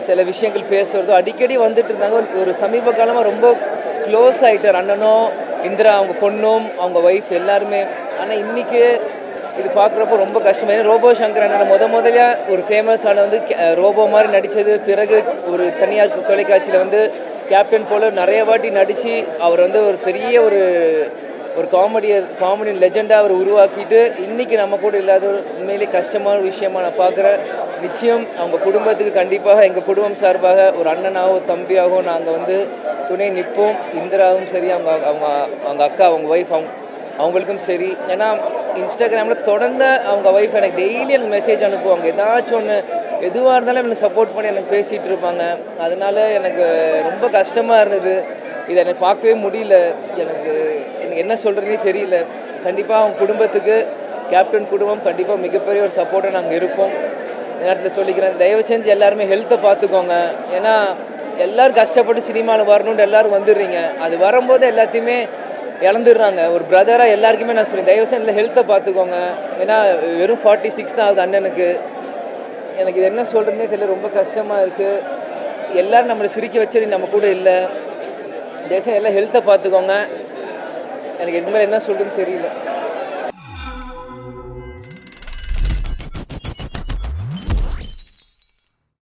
சில விஷயங்கள் பேசுகிறதோ அடிக்கடி வந்துட்டு இருந்தாங்க. ஒரு சமீப காலமாக ரொம்ப க்ளோஸ் ஆகிட்டார் அண்ணனும், இந்திரா அவங்க பொண்ணும், அவங்க ஒய்ஃப் எல்லாருமே. ஆனால் இன்றைக்கி இது பார்க்குறப்போ ரொம்ப கஷ்டமாக. ஏன்னா ரோபோ சங்கர் அண்ணனை முதல்ல ஒரு ஃபேமஸ் ஆன வந்து ரோபோ மாதிரி நடித்தது. பிறகு ஒரு தனியார் தொலைக்காட்சியில் வந்து கேப்டன் போல நிறைய வாட்டி நடித்து அவர் வந்து ஒரு பெரிய ஒரு காமெடி லெஜெண்டாக அவர் உருவாக்கிட்டு இன்றைக்கி நம்ம கூட இல்லாத ஒரு உண்மையிலே கஷ்டமான விஷயமா நான் பார்க்குறேன். நிச்சயம் அவங்க குடும்பத்துக்கு கண்டிப்பாக எங்கள் குடும்பம் சார்பாக ஒரு அண்ணனாகவோ தம்பியாகவோ நாங்கள் வந்து துணை நிற்போம். இந்திராவும் சரி, அவங்க அவங்க அவங்க அக்கா, அவங்க ஒய்ஃப், அவங்களுக்கும் சரி. ஏன்னா இன்ஸ்டாகிராமில் தொடர்ந்து அவங்க ஒய்ஃப் எனக்கு டெய்லி எனக்கு மெசேஜ் அனுப்புவாங்க. ஏதாச்சும் ஒன்று எதுவாக இருந்தாலும் எனக்கு சப்போர்ட் பண்ணி எனக்கு பேசிகிட்டு இருப்பாங்க. அதனால் எனக்கு ரொம்ப கஷ்டமாக இருந்தது. இதை எனக்கு பார்க்கவே முடியல. எனக்கு என்ன சொல்கிறதுனே தெரியல. கண்டிப்பாக அவங்க குடும்பத்துக்கு, கேப்டன் குடும்பம் கண்டிப்பாக மிகப்பெரிய ஒரு சப்போர்ட்டாக நாங்கள் இருப்போம். நேரத்தில் சொல்லிக்கிறேன், தயவு செஞ்சு எல்லாருமே ஹெல்த்தை பார்த்துக்கோங்க. ஏன்னா எல்லோரும் கஷ்டப்பட்டு சினிமாவில் வரணுன்ட்டு எல்லோரும் வந்துடுறீங்க. அது வரும்போது எல்லாத்தையுமே இழந்துடுறாங்க. ஒரு பிரதராக எல்லாருக்குமே நான் சொல்லுவேன், தயவு செஞ்சு ஹெல்த்தை பார்த்துக்கோங்க. ஏன்னா வெறும் 46 தான் ஆகுது அண்ணனுக்கு. எனக்கு இது என்ன சொல்கிறதுனே தெரியல. ரொம்ப கஷ்டமாக இருக்குது. எல்லோரும் நம்மளை சிரிக்க வச்சு நம்ம கூட இல்லை. தயவுசெய்து எல்லாம் ஹெல்த்தை பார்த்துக்கோங்க. எனக்கு இது மாதிரி என்ன சொல்கிறதுன்னு தெரியல.